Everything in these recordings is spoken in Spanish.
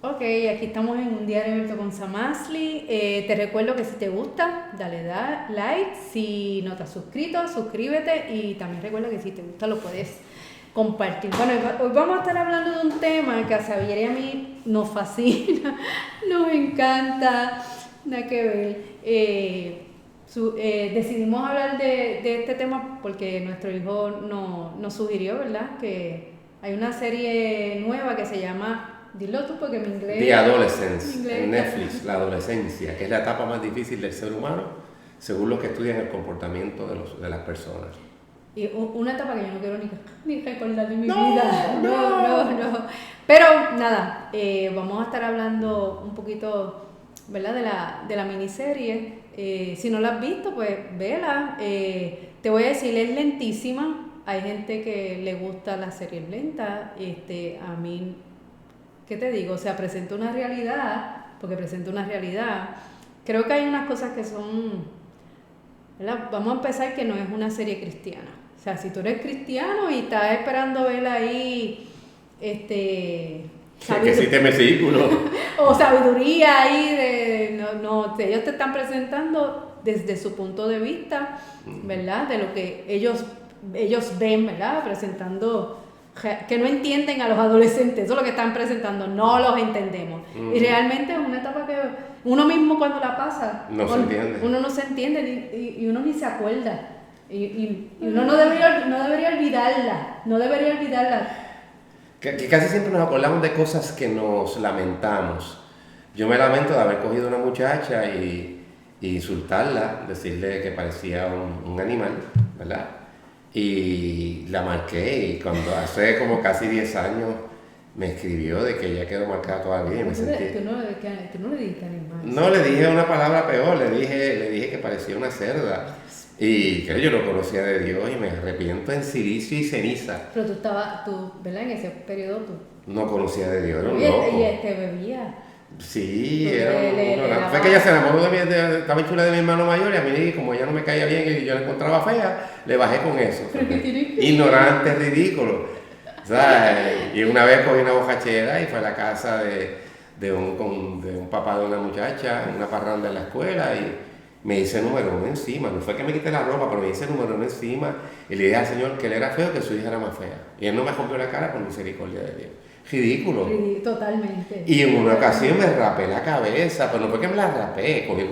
Ok, aquí estamos en un diario abierto con Samasli. Te recuerdo que si te gusta, dale like. Si no te has suscrito, suscríbete. Y también recuerda que si te gusta, lo puedes compartir. Bueno, hoy vamos a estar hablando de un tema que a Xavier y a mí nos fascina, nos encanta, nada que ver. Decidimos hablar de este tema porque nuestro hijo nos sugirió, ¿verdad? Que hay una serie nueva que se llama, dilo tú porque mi The mi Adolescence, en inglés Netflix, la adolescencia, que es la etapa más difícil del ser humano, según los que estudian el comportamiento de las personas. y una etapa que yo no quiero ni recordar de mi No, vida. no. No. Pero nada, vamos a estar hablando un poquito, ¿verdad? De la miniserie. Si no la has visto, pues vela. Te voy a decir, es lentísima. Hay gente que le gusta las series lentas. A mí, ¿qué te digo? O sea, presenta una realidad, porque presenta una realidad. Creo que hay unas cosas que son, ¿verdad? Vamos a empezar que no es una serie cristiana. O sea, si tú eres cristiano y estás esperando ver ahí, Que cite versículo. o sabiduría ahí ellos te están presentando desde su punto de vista, ¿verdad? De lo que ellos ven, ¿verdad? Presentando que no entienden a los adolescentes, eso es lo que están presentando, no los entendemos. Y realmente es una etapa que uno mismo cuando la pasa, uno no se entiende y uno ni se acuerda. Y uno no debería olvidarla. Que casi siempre nos acordamos de cosas que nos lamentamos. Yo me lamento de haber cogido a una muchacha y insultarla, decirle que parecía un animal, ¿verdad? Y la marqué y cuando hace como casi 10 años me escribió de que ella quedó marcada toda la vida y me sentí... Tú no le dijiste animal. No, le dije una palabra peor, le dije que parecía una cerda. Y que yo no conocía de Dios y me arrepiento en silicio y ceniza. Pero ¿verdad? En ese periodo tú. No conocía de Dios, era un Y loco. bebía. Sí, Porque era un... Fue que ella se enamoró estaba muy chula de mi hermano mayor y a mí como ella no me caía bien y yo la encontraba fea, le bajé con eso. Ignorante, ridículo. ¿Sabes? Y una vez cogí una bojachera y fue a la casa de un papá de una muchacha, en una parranda en la escuela y me dice número uno encima. No fue que me quité la ropa, pero me dice número uno encima y le dije al Señor que él era feo, que su hija era más fea. Y él no me rompió la cara por misericordia de Dios. Ridículo. Totalmente. Y en una ocasión me rapé la cabeza, pero no fue que me la rapé, cogí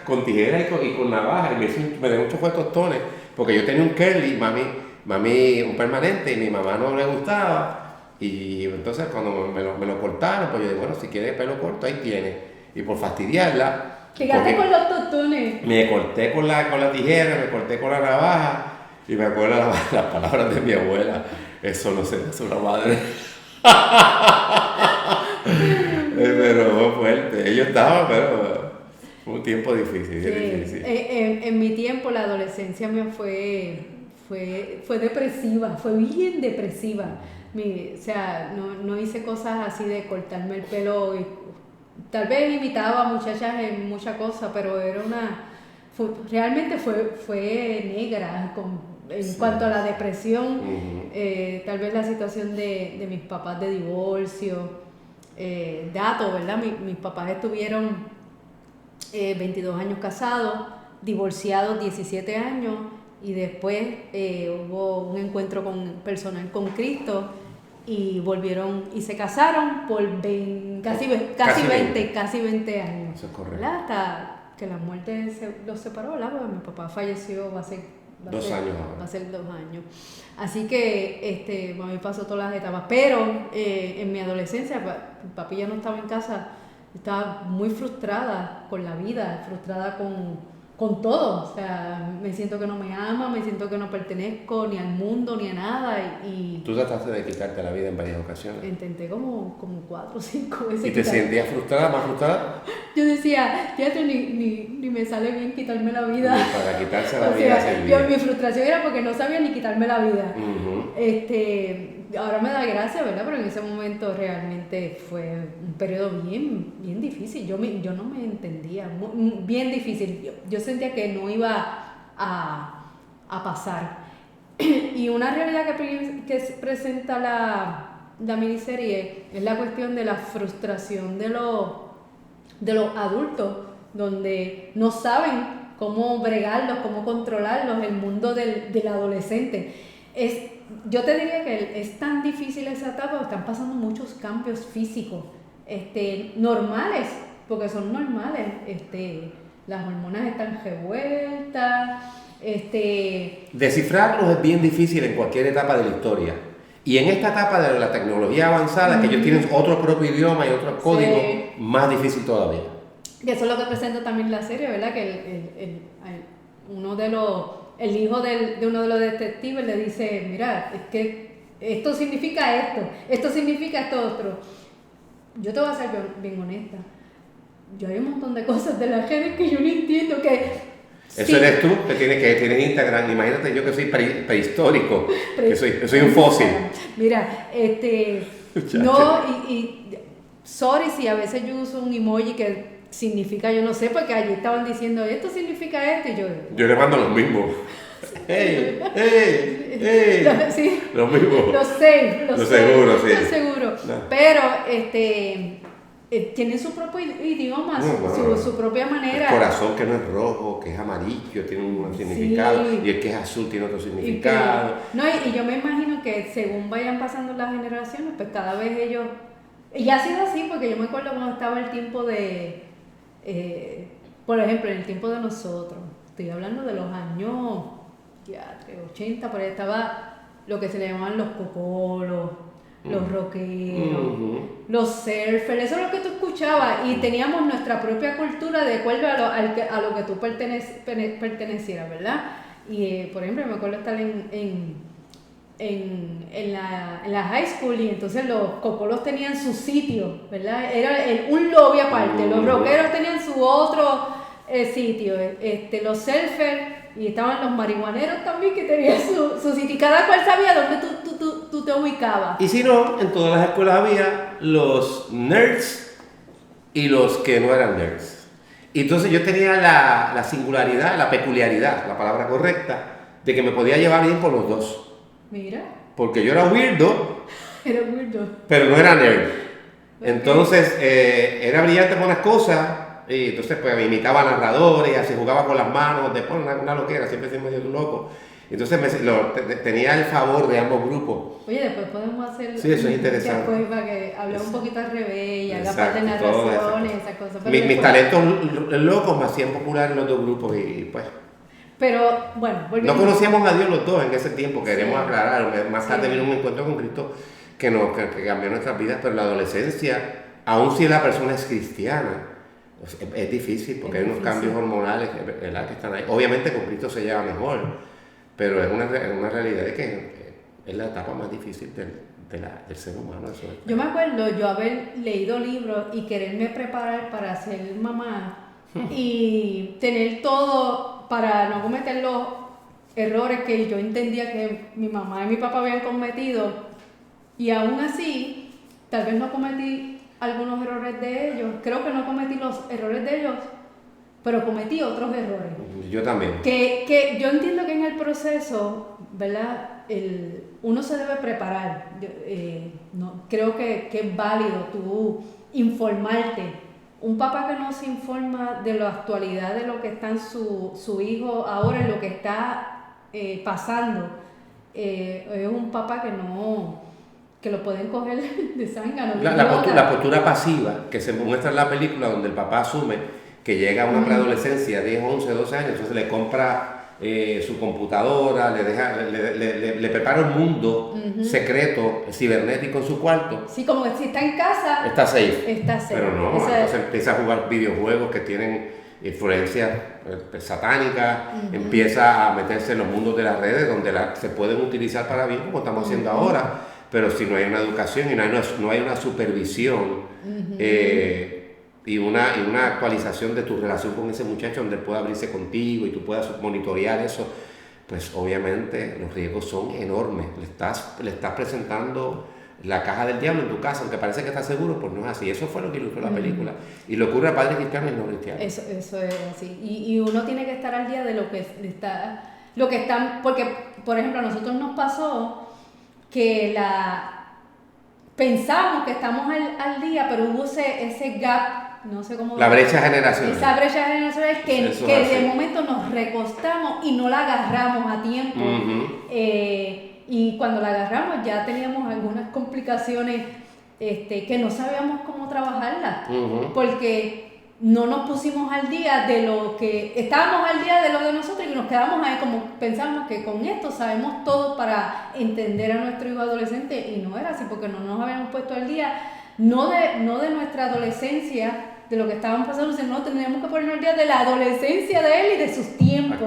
con tijera y con navaja y me dio muchos tostones, porque yo tenía un curly, mami un permanente y mi mamá no le gustaba. Y entonces cuando me lo cortaron, pues yo dije, bueno, si quiere pelo corto, ahí tiene. Y por fastidiarla, Llegaste con los tostones. me corté con la tijera, me corté con la navaja y me acuerdo las palabras de mi abuela, eso no se hace una madre. Pero fue fuerte. Ellos estaban, pero fue un tiempo difícil. Sí. Difícil. En mi tiempo la adolescencia me fue depresiva, fue bien depresiva. O sea, no hice cosas así de cortarme el pelo. Tal vez imitaba a muchachas en muchas cosas, pero realmente fue negra en cuanto a la depresión. Tal vez la situación de mis papás de divorcio, datos, ¿verdad? Mis papás estuvieron 22 años casados, divorciados 17 años y después hubo un encuentro personal con Cristo y volvieron y se casaron por casi 20 años. Eso es correcto. ¿Verdad? Hasta que la muerte los separó, ¿verdad? Porque mi papá falleció, va a ser 2 años ahora. Va a ser 2 años. Así que a mí pasó todas las etapas. Pero en mi adolescencia, papi ya no estaba en casa, estaba muy frustrada con la vida, frustrada con todo. O sea, me siento que no me ama, me siento que no pertenezco ni al mundo ni a nada. Y Tú trataste de quitarte la vida en varias ocasiones. intenté como 4 o 5 veces. ¿Y te sentías frustrada, más frustrada? Yo decía, fíjate, ni me sale bien quitarme la vida. Ni para quitarse la O vida sea, servía. mi frustración era porque no sabía ni quitarme la vida. Uh-huh. Ahora me da gracia, ¿verdad? Pero en ese momento realmente fue un periodo bien difícil. Yo no me entendía, bien difícil. Yo sentía que no iba a pasar. Y una realidad que presenta la miniserie es la cuestión de la frustración de los adultos, donde no saben cómo bregarlos, cómo controlarlos, el mundo del adolescente. Yo te diría que es tan difícil esa etapa, están pasando muchos cambios físicos, normales, porque son normales, las hormonas están revueltas, Descifrarlos es bien difícil en cualquier etapa de la historia. Y en esta etapa de la tecnología avanzada, que ellos tienen otro propio idioma y otro código, más difícil todavía. Y eso es lo que presenta también la serie, ¿verdad? Que el hijo de uno de los detectives le dice, mira, es que esto significa esto significa esto otro. Yo te voy a ser bien honesta. Yo hay un montón de cosas de las redes que yo no entiendo, que... Eso sí. Eres tú, que tienes Instagram. Imagínate yo que soy prehistórico, que soy un fósil. Mira, no, sorry si a veces yo uso un emoji que significa, yo no sé, porque allí estaban diciendo, esto significa esto, y yo le mando los mismos. ¡Hey! Sí, los mismos. Los seguro, sí. Los seguro. No. Pero, tienen su propio idioma, su propia manera. El corazón que no es rojo, que es amarillo, tiene un significado, y el que es azul tiene otro significado. Y yo me imagino que según vayan pasando las generaciones, pues cada vez ellos... Y ha sido así, porque yo me acuerdo cuando estaba el tiempo de... por ejemplo, en el tiempo de nosotros, estoy hablando de los años 80, por ahí estaba lo que se le llamaban los cocolos, los rockeros, los surfers, eso es lo que tú escuchabas, y teníamos nuestra propia cultura de acuerdo a lo que tú pertenecieras, ¿verdad? Y por ejemplo, me acuerdo estar en la high school, y entonces los cocolos tenían su sitio, ¿verdad? Era un lobby aparte, los rockeros tenían su otro sitio, los surfers, y estaban los marihuaneros también, que tenían su sitio, y cada cual sabía dónde tú te ubicabas. Y si no, en todas las escuelas había los nerds y los que no eran nerds. Y entonces yo tenía la singularidad, la peculiaridad, la palabra correcta, de que me podía llevar bien con los dos. Mira. Porque yo era weirdo. Era weirdo. Pero no era nerd. Okay. Entonces, era brillante con unas cosas. Y entonces, pues, me imitaba a narradores, así jugaba con las manos, después una loquera, siempre soy medio loco. Entonces, tenía el favor de ambos grupos. Oye, después podemos hacer... Sí, eso es interesante. Después, para que hable un poquito al revés y haga parte de narraciones, esas cosas. Mis talentos locos me hacían popular en los dos grupos y pues... Pero, bueno, no conocíamos a Dios los dos en ese tiempo, queremos aclarar. Más tarde vino un encuentro con Cristo que cambió nuestras vidas, pero la adolescencia, aun si la persona es cristiana, es difícil porque hay unos cambios hormonales, ¿verdad?, que están ahí. Obviamente con Cristo se lleva mejor, pero es una realidad de que es la etapa más difícil del ser humano. Eso es. Yo me acuerdo yo haber leído libros y quererme preparar para ser mamá y tener todo para no cometer los errores que yo entendía que mi mamá y mi papá habían cometido, y aún así tal vez no cometí algunos errores de ellos, creo que no cometí los errores de ellos, pero cometí otros errores. Yo también. Que yo entiendo que en el proceso, ¿verdad?, uno se debe preparar. Creo que es válido tú informarte. Un papá que no se informa de la actualidad de lo que está en su hijo ahora, en lo que está pasando, es un papá que lo pueden coger de zángano. La postura pasiva que se muestra en la película, donde el papá asume que llega a una preadolescencia, 10, 11, 12 años, entonces le compra su computadora, le prepara un mundo secreto, cibernético en su cuarto. Sí, como que si está en casa, está safe. Pero no, entonces empieza a jugar videojuegos que tienen influencias satánicas, empieza a meterse en los mundos de las redes, donde se pueden utilizar para bien, como estamos haciendo ahora, pero si no hay una educación y no hay una supervisión y una actualización de tu relación con ese muchacho, donde él pueda abrirse contigo y tú puedas monitorear eso, pues obviamente los riesgos son enormes. Le estás presentando la caja del diablo en tu casa, aunque parece que estás seguro, pues no es así. Eso fue lo que ilustró la película. Y le ocurre a padres cristianos y no cristianos. Eso es así. Y uno tiene que estar al día de lo que están, porque, por ejemplo, a nosotros nos pasó que pensábamos que estamos al día, pero hubo ese gap, no sé cómo... La brecha generacional. Esa brecha generacional que de momento nos recostamos y no la agarramos a tiempo. Y cuando la agarramos ya teníamos algunas complicaciones que no sabíamos cómo trabajarlas, porque no nos pusimos al día de lo que... Estábamos al día de lo de nosotros y nos quedamos ahí como pensamos que con esto sabemos todo para entender a nuestro hijo adolescente, y no era así porque no nos habíamos puesto al día, no de nuestra adolescencia, de lo que estábamos pasando, sino teníamos que ponernos al día de la adolescencia de él y de sus tiempos.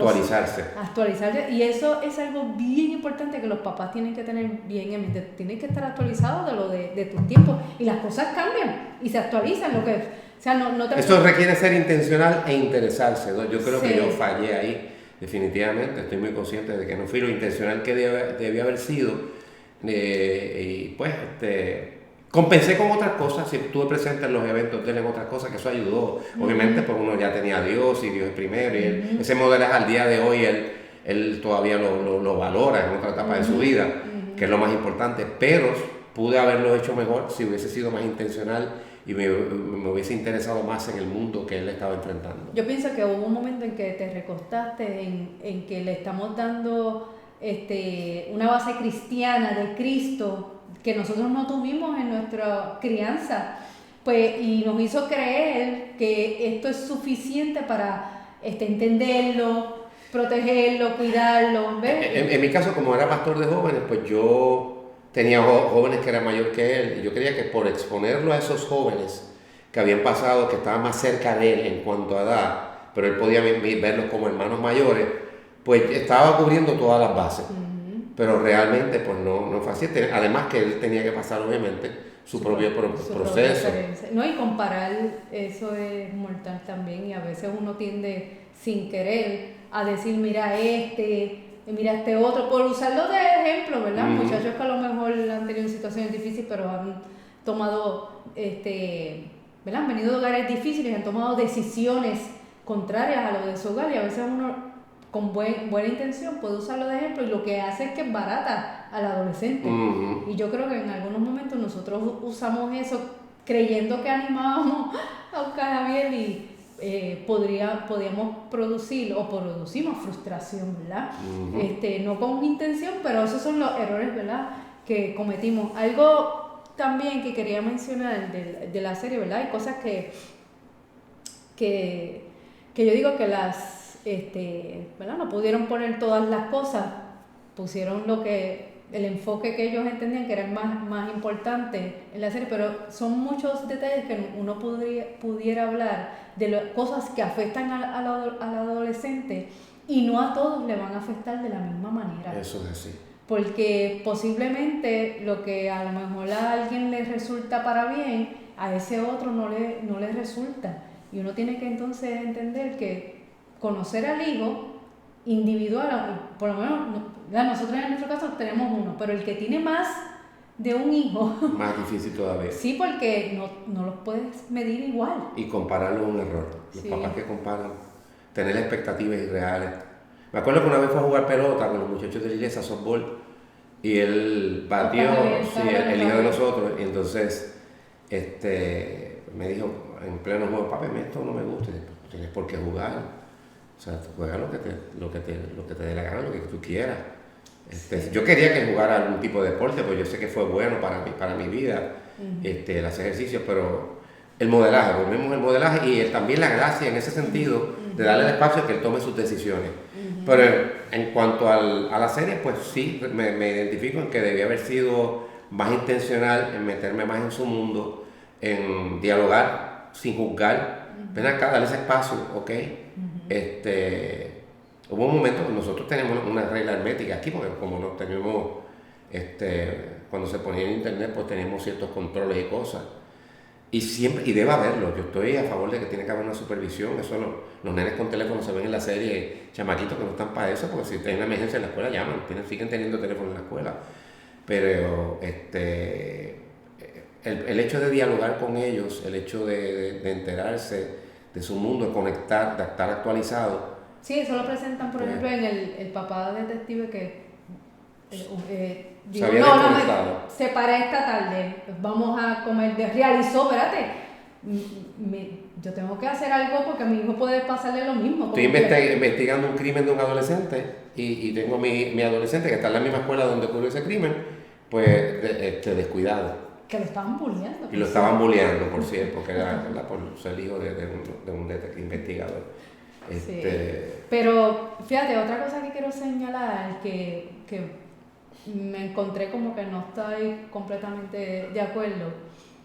Actualizarse. Y eso es algo bien importante que los papás tienen que tener bien en mente. Tienen que estar actualizados de lo de tus tiempos. Y las cosas cambian y se actualizan. O sea, no te... Esto requiere ser intencional e interesarse, ¿no? Yo creo que yo fallé ahí, definitivamente. Estoy muy consciente de que no fui lo intencional que debía haber sido. Y pues, compensé con otras cosas, si estuve presente en los eventos de él en otras cosas, que eso ayudó. Obviamente, pues uno ya tenía a Dios y Dios es primero, y ese modelaje al día de hoy él todavía lo valora en otra etapa de su vida, que es lo más importante, pero pude haberlo hecho mejor si hubiese sido más intencional y me hubiese interesado más en el mundo que él estaba enfrentando. Yo pienso que hubo un momento en que te recostaste en que le estamos dando una base cristiana de Cristo que nosotros no tuvimos en nuestra crianza, pues, y nos hizo creer que esto es suficiente para entenderlo, protegerlo, cuidarlo. ¿Ves? En mi caso, como era pastor de jóvenes, pues yo tenía jóvenes que eran mayor que él, y yo creía que por exponerlo a esos jóvenes que habían pasado, que estaban más cerca de él en cuanto a edad, pero él podía verlos como hermanos mayores, pues estaba cubriendo todas las bases. Pero realmente pues no fue así. Además que él tenía que pasar obviamente su propio proceso. No, y comparar eso es mortal también, y a veces uno tiende sin querer a decir mira mira este otro, por usarlo de ejemplo, ¿verdad? Muchachos que a lo mejor han tenido situaciones difíciles pero han tomado, ¿verdad? Han venido de hogares difíciles, han tomado decisiones contrarias a lo de su hogar, y a veces uno con buena intención puede usarlo de ejemplo, y lo que hace es que es barata al adolescente. Y yo creo que en algunos momentos nosotros usamos eso creyendo que animábamos a Oscar Javier y podíamos producir o producimos frustración, ¿verdad? No con intención, pero esos son los errores, ¿verdad?, que cometimos. Algo también que quería mencionar de la serie, ¿verdad? Hay cosas que yo digo que ¿verdad? No pudieron poner todas las cosas, pusieron el enfoque que ellos entendían que era el más importante en la serie, pero son muchos detalles que uno pudiera hablar de cosas que afectan al adolescente, y no a todos le van a afectar de la misma manera. Eso es así. Porque posiblemente lo que a lo mejor a alguien le resulta para bien, a ese otro no le resulta, y uno tiene que entonces entender que conocer al hijo individual, por lo menos nosotros en nuestro caso tenemos uno, pero el que tiene más de un hijo, más difícil todavía. Sí, porque no los puedes medir igual. Y compararlo es un error. Los papás que comparan, tener expectativas irreales. Me acuerdo que una vez fue a jugar pelota con los muchachos de la iglesia, softball, y él batió, el hijo de nosotros, y entonces me dijo en pleno juego, papi, esto no me gusta, tienes por qué jugar. O sea, juega lo que te dé la gana, lo que tú quieras. Yo quería que jugara algún tipo de deporte, porque yo sé que fue bueno para mi vida, el hacer ejercicio, pero el modelaje, volvemos al modelaje, y también la gracia en ese sentido, de darle el espacio a que él tome sus decisiones. Pero en cuanto a la serie, pues sí, me identifico en que debía haber sido más intencional, en meterme más en su mundo, en dialogar sin juzgar. Ven acá, darle ese espacio, ¿ok? Hubo un momento que nosotros tenemos una regla hermética aquí, porque como no tenemos, cuando se ponía en internet, pues teníamos ciertos controles y cosas. Y debe haberlo. Yo estoy a favor de que tiene que haber una supervisión. Eso los nenes con teléfono se ven en la serie, chamaquitos que no están para eso, porque si tienen una emergencia en la escuela llaman, siguen teniendo teléfono en la escuela. Pero el hecho de dialogar con ellos, el hecho de enterarse de su mundo, de conectar, de estar actualizado. Sí, eso lo presentan, por ejemplo, en el papá detective que digo, no, se para esta tarde, vamos a comer, realizó, espérate, yo tengo que hacer algo porque a mi hijo puede pasarle lo mismo. Estoy investigando un crimen de un adolescente y tengo mi adolescente que está en la misma escuela donde ocurrió ese crimen, pues descuidado. Que lo estaban bulleando. Y lo estaban bulleando, por cierto, porque era por ser hijo de un investigador. Sí. Pero fíjate, otra cosa que quiero señalar que me encontré como que no estoy completamente de acuerdo,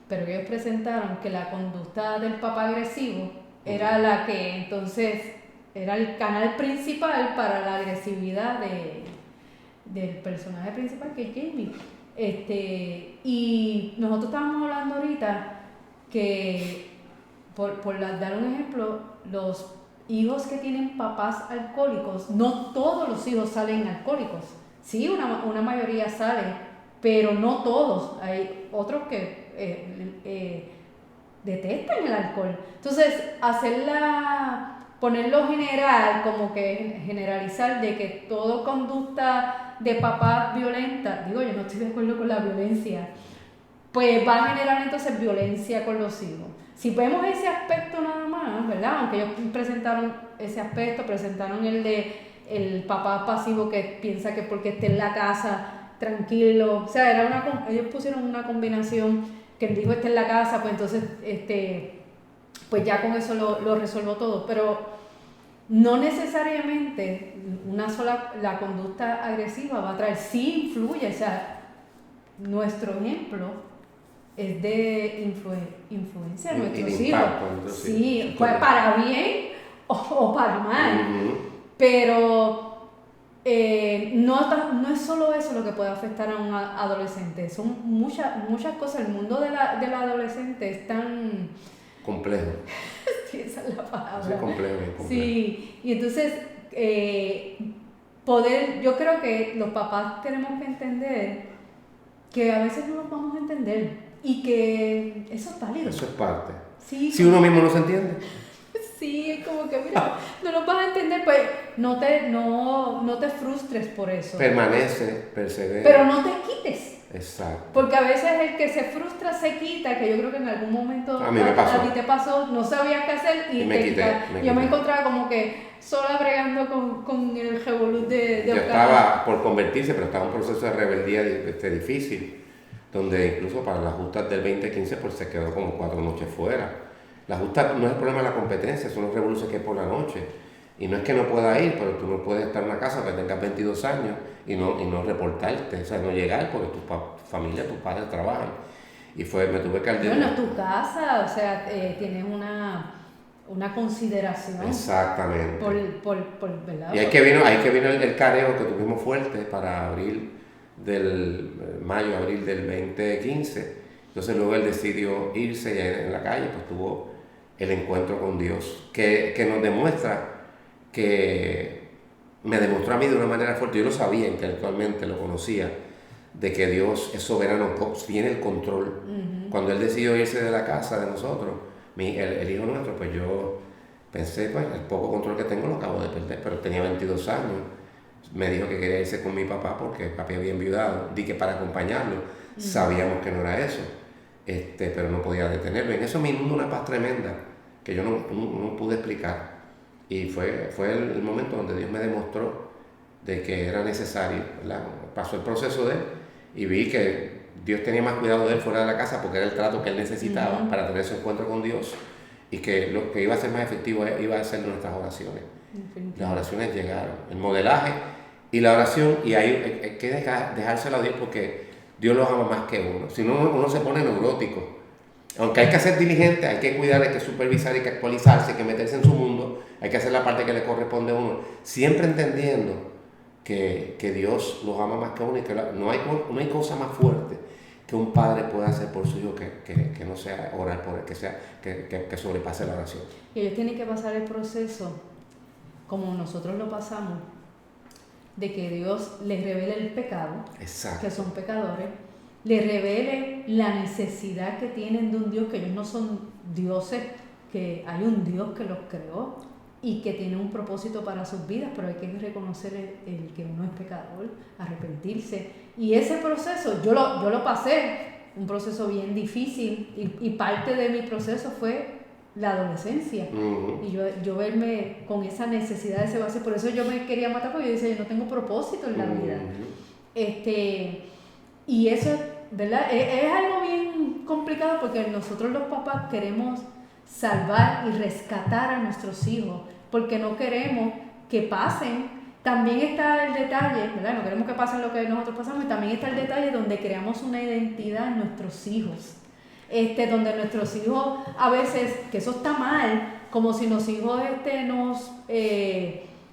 pero ellos presentaron que la conducta del papá agresivo era la que entonces era el canal principal para la agresividad del personaje principal, que es Jamie. Y nosotros estábamos hablando ahorita que, por dar un ejemplo, los hijos que tienen papás alcohólicos, no todos los hijos salen alcohólicos. Sí, una mayoría sale, pero no todos. Hay otros que detestan el alcohol. Entonces, ponerlo general, como que generalizar de que toda conducta de papá violenta, digo, yo no estoy de acuerdo con la violencia, pues va a generar entonces violencia con los hijos. Si vemos ese aspecto nada más, ¿verdad? Aunque ellos presentaron ese aspecto, presentaron el papá pasivo que piensa que porque esté en la casa tranquilo, o sea, ellos pusieron una combinación que el hijo esté en la casa, pues entonces pues ya con eso lo resuelvo todo, pero no necesariamente la conducta agresiva va a traer, sí influye, o sea, nuestro ejemplo es de influencia de nuestros hijos, sí, pues para bien o para mal, pero no es solo eso lo que puede afectar a un adolescente, son muchas cosas. El mundo del adolescente es tan complejo. Sí, esa es la palabra. Sí, complejo. Sí, y entonces yo creo que los papás tenemos que entender que a veces no los vamos a entender y que eso es válido. Eso es parte. Sí, si uno mismo no se entiende. Sí, es como que mira, no los vas a entender, pues no te frustres por eso. Permanece, persevera. Pero no te quites. Exacto. Porque a veces el que se frustra se quita, que yo creo que en algún momento a ti te pasó, no sabías qué hacer y me quité. Yo me encontraba como que sola bregando con el revolú de yo estaba por convertirse, pero estaba en un proceso de rebeldía difícil, donde incluso para las justas del 2015 pues se quedó como 4 noches fuera. La justa no es el problema de la competencia, son los revoluciones que hay por la noche. Y no es que no pueda ir, pero tú no puedes estar en una casa que tengas 22 años y no reportarte, o sea, no llegar porque tu familia, tus padres trabajan. Y me tuve que Bueno, es tu casa, o sea, tienes una consideración. Exactamente. ¿Verdad? Y ahí que vino el careo que tuvimos fuerte para abril del 2015. Entonces luego él decidió irse y en la calle pues tuvo el encuentro con Dios, que nos demuestra, que me demostró a mí de una manera fuerte. Yo lo sabía intelectualmente, lo conocía, de que Dios es soberano, tiene el control. Cuando él decidió irse de la casa de nosotros, el hijo nuestro, pues yo pensé, pues el poco control que tengo lo acabo de perder, pero tenía 22 años. Me dijo que quería irse con mi papá porque papi había enviudado, di que para acompañarlo. Sabíamos que no era eso. Pero no podía detenerlo. En eso me inundó una paz tremenda que yo no pude explicar. Y fue el momento donde Dios me demostró de que era necesario, ¿verdad? Pasó el proceso de él y vi que Dios tenía más cuidado de él fuera de la casa porque era el trato que él necesitaba para tener su encuentro con Dios, y que lo que iba a ser más efectivo iba a ser nuestras oraciones. Las oraciones llegaron, el modelaje y la oración, y ahí hay que dejárselo a Dios porque Dios los ama más que uno. Si no, uno se pone neurótico. Aunque hay que ser diligente, hay que cuidar, hay que supervisar, hay que actualizarse, hay que meterse en su mundo, hay que hacer la parte que le corresponde a uno, siempre entendiendo que Dios los ama más que uno y que no hay cosa más fuerte que un padre pueda hacer por su hijo que no sea orar por él, que sobrepase la oración. Y ellos tienen que pasar el proceso como nosotros lo pasamos, de que Dios les revele el pecado, exacto, que son pecadores, les revele la necesidad que tienen de un Dios, que ellos no son dioses, que hay un Dios que los creó y que tiene un propósito para sus vidas, pero hay que reconocer el que uno es pecador, arrepentirse. Y ese proceso, yo lo pasé, un proceso bien difícil, y parte de mi proceso fue la adolescencia. Y yo verme con esa necesidad de ese vacío, por eso yo me quería matar, porque yo decía, yo no tengo propósito en la vida. Y eso, ¿verdad? Es algo bien complicado, porque nosotros los papás queremos salvar y rescatar a nuestros hijos, porque no queremos que pasen. También está el detalle, ¿verdad? No queremos que pasen lo que nosotros pasamos, y también está el detalle donde creamos una identidad en nuestros hijos. Donde nuestros hijos, a veces, que eso está mal, como si los hijos nos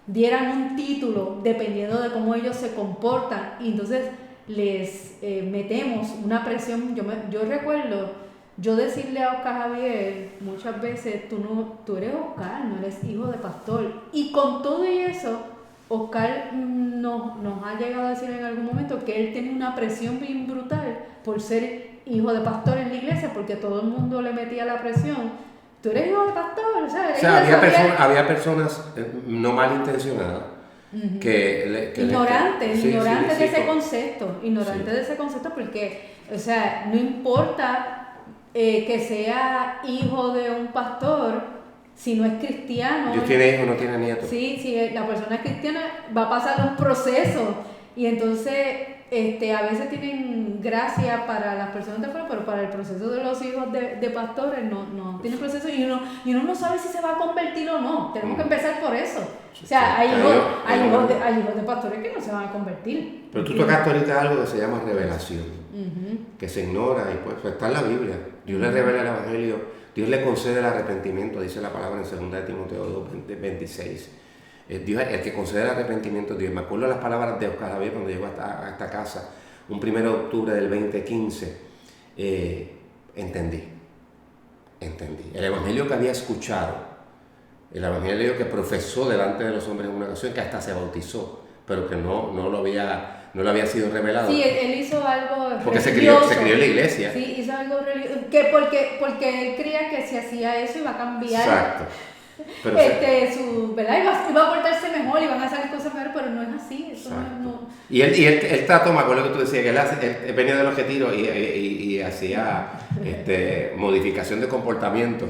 dieran un título dependiendo de cómo ellos se comportan, y entonces les metemos una presión. Yo recuerdo yo decirle a Oscar Javier muchas veces, tú eres Oscar, no eres hijo de pastor, y con todo eso Oscar nos ha llegado a decir en algún momento que él tiene una presión bien brutal por ser hijo de pastor en la iglesia, porque todo el mundo le metía la presión. Tú eres hijo de pastor, o sea, había personas no malintencionadas que ignorantes de ese concepto, de ese concepto, porque, o sea, no importa que sea hijo de un pastor, si no es cristiano. Dios tiene hijos, no tiene nietos. Sí, si la persona es cristiana va a pasar un proceso, y entonces a veces tienen gracia para las personas de afuera, pero para el proceso de los hijos de pastores no tienen proceso, y uno no sabe si se va a convertir o no. Tenemos que empezar por eso. O sea, hay hijos de pastores que no se van a convertir. Pero tú tocaste ahorita algo que se llama revelación, que se ignora, y pues está en la Biblia. Dios le revela el Evangelio, Dios le concede el arrepentimiento, dice la palabra en 2 de Timoteo 2:26. Dios es el que concede el arrepentimiento. Dios. Me acuerdo las palabras de Oscar Javier cuando llegó a esta casa, un 1 de octubre del 2015. Entendí. El evangelio que había escuchado, el evangelio que profesó delante de los hombres en una ocasión, que hasta se bautizó, pero que no le había sido revelado. Sí, él hizo algo porque se crió en la iglesia. Sí, hizo algo religioso, porque él creía que si hacía eso iba a cambiar. Exacto. Pero ¿verdad? Iba a portarse mejor, iban a hacer cosas mejores, pero no es así. Eso no. Y él trató, me acuerdo que tú decías que él venía de los retiros y hacía modificación de comportamiento.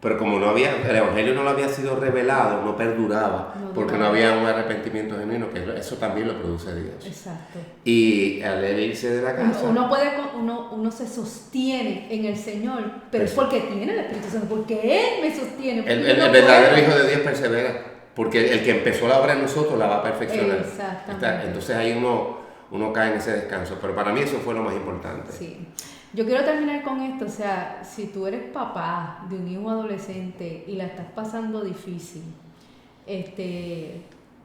Pero como el evangelio no lo había sido revelado, no perduraba, porque no había un arrepentimiento genuino, que eso también lo produce Dios. Exacto. Y al él irse de la casa, uno se sostiene en el Señor, pero es porque tiene el Espíritu Santo, porque Él me sostiene. El verdadero Hijo de Dios persevera, porque el que empezó la obra en nosotros la va a perfeccionar. Exactamente. Entonces ahí uno cae en ese descanso, pero para mí eso fue lo más importante. Sí. Yo quiero terminar con esto. O sea, si tú eres papá de un hijo adolescente y la estás pasando difícil,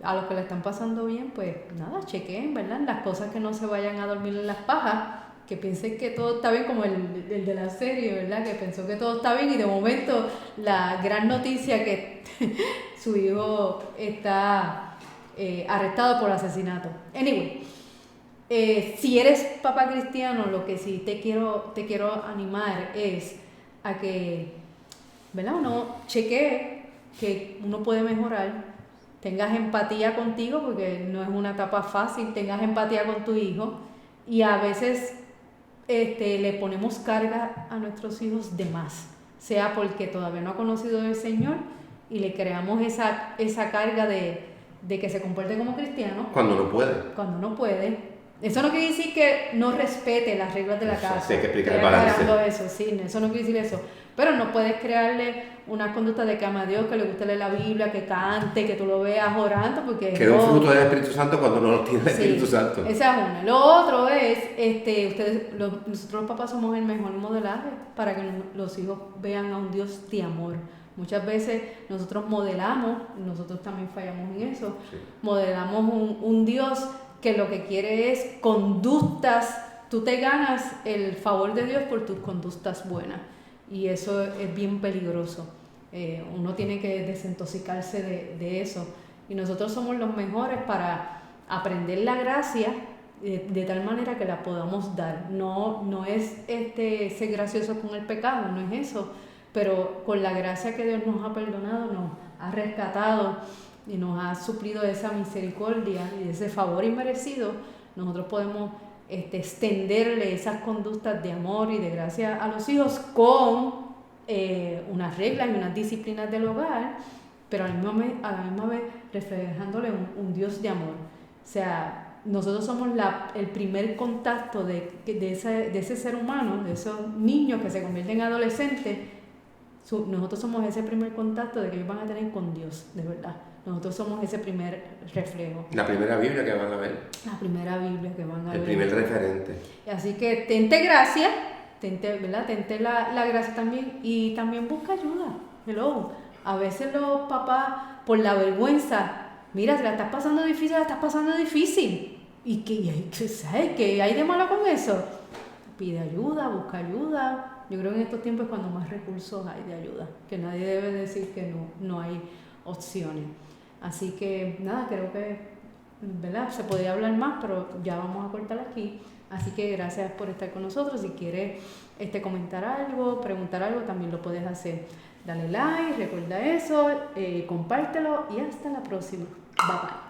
a los que la están pasando bien, pues nada, chequen, ¿verdad? Las cosas, que no se vayan a dormir en las pajas, que piensen que todo está bien, como el de la serie, ¿verdad? Que pensó que todo está bien, y de momento la gran noticia que su hijo está arrestado por asesinato. Anyway, si eres papá cristiano, lo que sí te quiero animar es a que, ¿verdad? Uno chequee que uno puede mejorar, tengas empatía contigo, porque no es una etapa fácil, tengas empatía con tu hijo, y a veces le ponemos carga a nuestros hijos de más, sea porque todavía no ha conocido al Señor y le creamos esa carga de que se comporte como cristiano cuando no puede. Eso no quiere decir que no respete las reglas de la casa. Sí, hay que explicar el balance. Eso no quiere decir eso. Pero no puedes crearle una conducta de que ama a Dios, que le guste leer la Biblia, que cante, que tú lo veas orando, porque que es un fruto del Espíritu Santo cuando no lo tiene el Espíritu Santo. Esa es una. Lo otro es, nosotros los papás somos el mejor modelaje para que los hijos vean a un Dios de amor. Muchas veces nosotros modelamos, nosotros también fallamos en eso, modelamos un Dios que lo que quiere es conductas. Tú te ganas el favor de Dios por tus conductas buenas, y eso es bien peligroso. Uno tiene que desintoxicarse de eso, y nosotros somos los mejores para aprender la gracia de tal manera que la podamos dar. No es ser gracioso con el pecado, no es eso, pero con la gracia que Dios nos ha perdonado, nos ha rescatado y nos ha suplido de esa misericordia y de ese favor inmerecido, nosotros podemos extenderle esas conductas de amor y de gracia a los hijos con unas reglas y unas disciplinas del hogar, pero a la misma vez reflejándole un Dios de amor. O sea, nosotros somos el primer contacto de ese ser humano, de esos niños que se convierten en adolescentes. Nosotros somos ese primer contacto de que ellos van a tener con Dios, de verdad. Nosotros somos ese primer reflejo. La primera Biblia que van a ver. La primera Biblia que van a ver. El primer referente. Así que tente gracia, ¿verdad? Tente la gracia también y también busca ayuda. Hello. A veces los papás, por la vergüenza, mira, te la estás pasando difícil. ¿Sabes qué hay de malo con eso? Pide ayuda, busca ayuda. Yo creo que en estos tiempos es cuando más recursos hay de ayuda, que nadie debe decir que no hay opciones. Así que nada, creo que, ¿verdad? Se podría hablar más, pero ya vamos a cortar aquí. Así que gracias por estar con nosotros. Si quieres comentar algo, preguntar algo, también lo puedes hacer. Dale like, recuerda eso, compártelo y hasta la próxima. Bye bye.